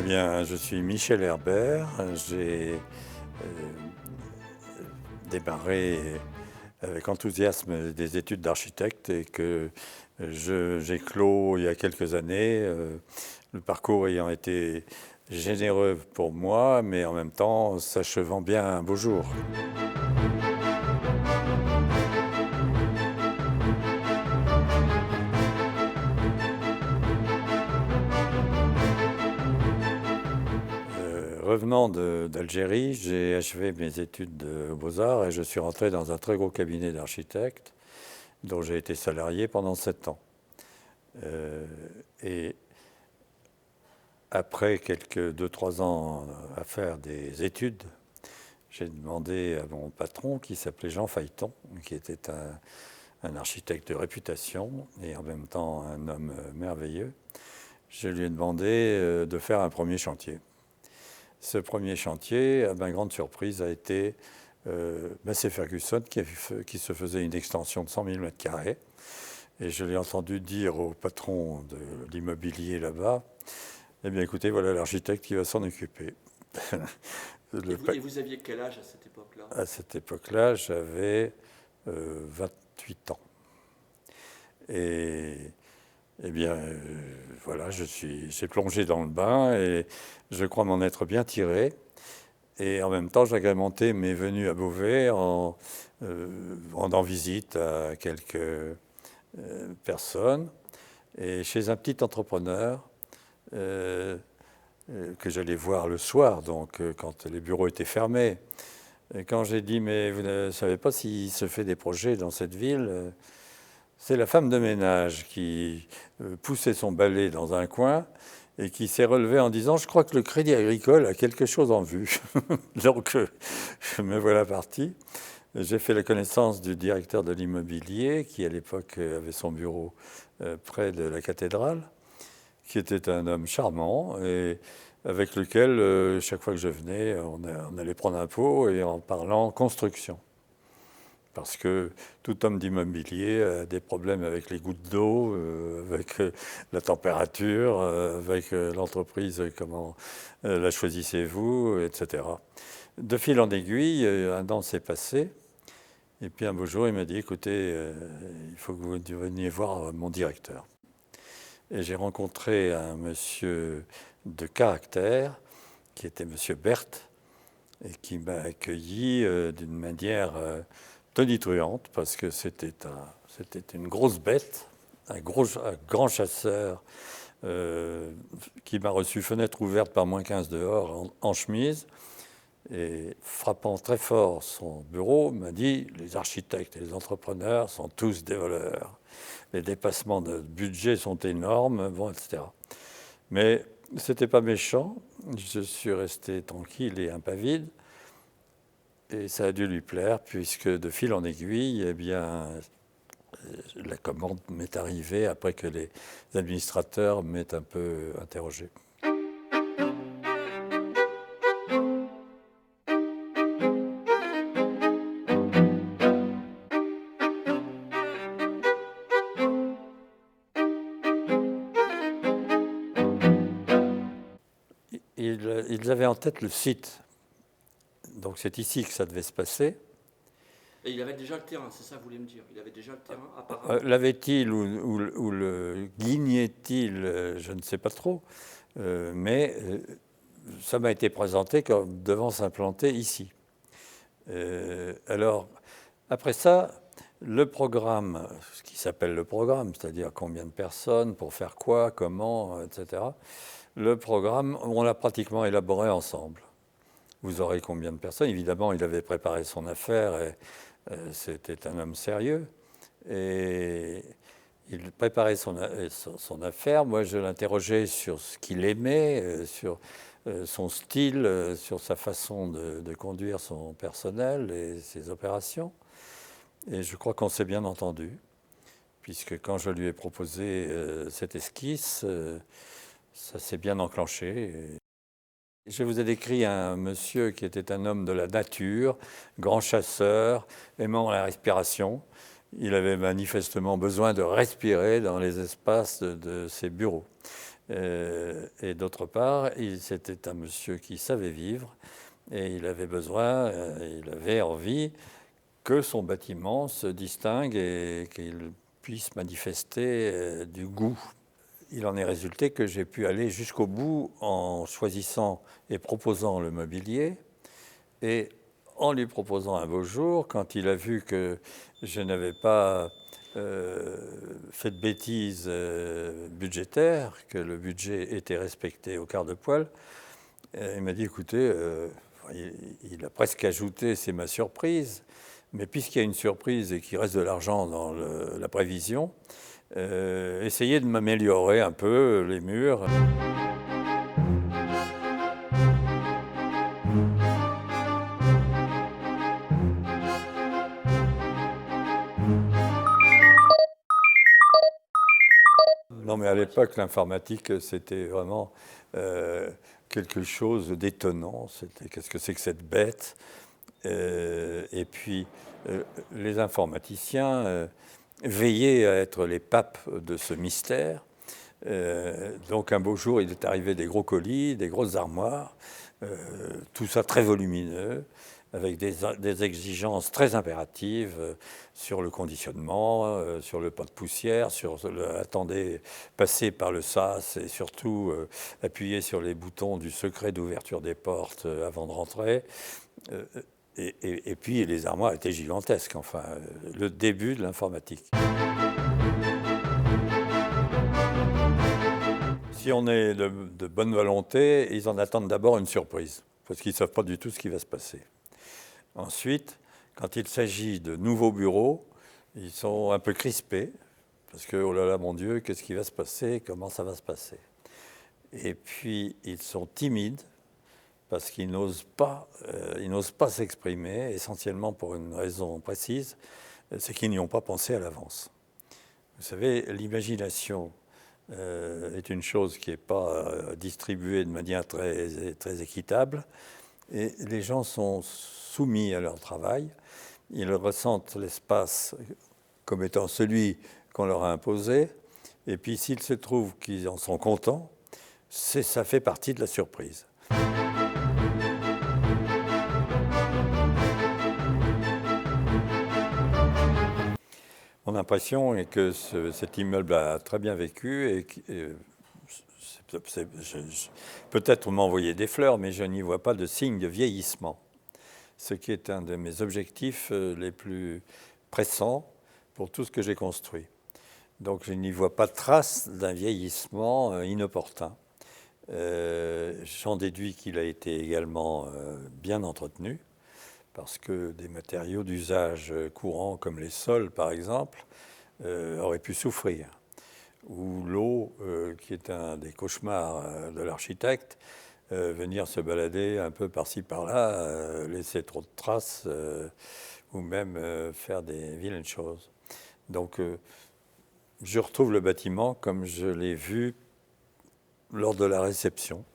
bien, je suis Michel Herbert. J'ai démarré avec enthousiasme des études d'architecte et que j'ai clos il y a quelques années, le parcours ayant été généreux pour moi, mais en même temps s'achevant bien un beau jour. Revenant d'Algérie, j'ai achevé mes études aux Beaux-Arts et je suis rentré dans un très gros cabinet d'architectes dont j'ai été salarié pendant 7 ans. Et après quelques 2-3 ans à faire des études, j'ai demandé à mon patron, qui s'appelait Jean Phaéton, qui était un architecte de réputation et en même temps un homme merveilleux, je lui ai demandé de faire un premier chantier. Ce premier chantier, à ma grande surprise, a été Massey Ferguson qui se faisait une extension de 100 000 m². Et je l'ai entendu dire au patron de l'immobilier là-bas, eh bien écoutez, voilà l'architecte qui va s'en occuper. Et vous aviez quel âge à cette époque-là? À cette époque-là, j'avais 28 ans. Et eh bien, voilà, j'ai plongé dans le bain et je crois m'en être bien tiré. Et en même temps, j'agrémentais mes venues à Beauvais en rendant visite à quelques personnes et chez un petit entrepreneur que j'allais voir le soir, donc quand les bureaux étaient fermés. Et quand j'ai dit, mais vous ne savez pas s'il se fait des projets dans cette ville, c'est la femme de ménage qui poussait son balai dans un coin et qui s'est relevée en disant, je crois que le Crédit Agricole a quelque chose en vue. Donc me voilà parti. J'ai fait la connaissance du directeur de l'immobilier qui à l'époque avait son bureau près de la cathédrale, qui était un homme charmant et avec lequel, chaque fois que je venais, on allait prendre un pot et en parlant construction. Parce que tout homme d'immobilier a des problèmes avec les gouttes d'eau, avec la température, avec l'entreprise, comment la choisissez-vous, etc. De fil en aiguille, un an s'est passé. Et puis un beau jour, il m'a dit, écoutez, il faut que vous veniez voir mon directeur. Et j'ai rencontré un monsieur de caractère, qui était monsieur Berthe, et qui m'a accueilli d'une manière tonitruante, parce que c'était une grosse bête, un grand chasseur, qui m'a reçu fenêtre ouverte par -15 dehors, en chemise, et frappant très fort son bureau, m'a dit « Les architectes et les entrepreneurs sont tous des voleurs. Les dépassements de budget sont énormes, bon, etc. » Mais c'était pas méchant. Je suis resté tranquille et impavide. Et ça a dû lui plaire, puisque de fil en aiguille, eh bien, la commande m'est arrivée après que les administrateurs m'aient un peu interrogé. Ils avaient en tête le site. Donc c'est ici que ça devait se passer. Et il avait déjà le terrain, c'est ça que vous voulez me dire? Il avait déjà le terrain, apparemment. L'avait-il ou le guignait-il, je ne sais pas trop. Mais ça m'a été présenté comme devant s'implanter ici. Alors, après ça, le programme, ce qui s'appelle le programme, c'est-à-dire combien de personnes, pour faire quoi, comment, etc. Le programme, on l'a pratiquement élaboré ensemble. Vous aurez combien de personnes? Évidemment, il avait préparé son affaire et c'était un homme sérieux. Et il préparait son affaire. Moi, je l'interrogeais sur ce qu'il aimait, sur son style, sur sa façon de conduire son personnel et ses opérations. Et je crois qu'on s'est bien entendu, puisque quand je lui ai proposé cette esquisse, ça s'est bien enclenché. Je vous ai décrit un monsieur qui était un homme de la nature, grand chasseur, aimant la respiration. Il avait manifestement besoin de respirer dans les espaces de ses bureaux. Et d'autre part, c'était un monsieur qui savait vivre et il avait besoin, il avait envie que son bâtiment se distingue et qu'il puisse manifester du goût. Il en est résulté que j'ai pu aller jusqu'au bout en choisissant et proposant le mobilier. Et en lui proposant un beau jour, quand il a vu que je n'avais pas fait de bêtises budgétaires, que le budget était respecté au quart de poil, il m'a dit, écoutez, il a presque ajouté, c'est ma surprise, mais puisqu'il y a une surprise et qu'il reste de l'argent dans la prévision, essayez de m'améliorer un peu les murs. Non, mais à l'époque, l'informatique, c'était vraiment quelque chose d'étonnant. C'était qu'est-ce que c'est que cette bête? Et puis, les informaticiens veillaient à être les papes de ce mystère. Donc, un beau jour, il est arrivé des gros colis, des grosses armoires, tout ça très volumineux, avec des exigences très impératives sur le conditionnement, sur le pas de poussière, attendez, passer par le sas et surtout appuyer sur les boutons du secret d'ouverture des portes avant de rentrer. Et puis les armoires étaient gigantesques, enfin, le début de l'informatique. Si on est de bonne volonté, ils en attendent d'abord une surprise, parce qu'ils ne savent pas du tout ce qui va se passer. Ensuite, quand il s'agit de nouveaux bureaux, ils sont un peu crispés, parce que, oh là là, mon Dieu, qu'est-ce qui va se passer? Comment ça va se passer? Et puis, ils sont timides, parce qu'ils n'osent pas s'exprimer, essentiellement pour une raison précise, c'est qu'ils n'y ont pas pensé à l'avance. Vous savez, l'imagination est une chose qui n'est pas distribuée de manière très équitable, et les gens sont soumis à leur travail, ils ressentent l'espace comme étant celui qu'on leur a imposé, et puis s'il se trouve qu'ils en sont contents, ça fait partie de la surprise. Mon impression est que cet immeuble a très bien vécu et peut-être m'envoyer des fleurs, mais je n'y vois pas de signe de vieillissement, ce qui est un de mes objectifs les plus pressants pour tout ce que j'ai construit. Donc je n'y vois pas de trace d'un vieillissement inopportun. J'en déduis qu'il a été également bien entretenu, parce que des matériaux d'usage courant, comme les sols par exemple, auraient pu souffrir. Ou l'eau, qui est un des cauchemars de l'architecte, venir se balader un peu par-ci par-là, laisser trop de traces, ou même faire des vilaines choses. Donc je retrouve le bâtiment comme je l'ai vu lors de la réception.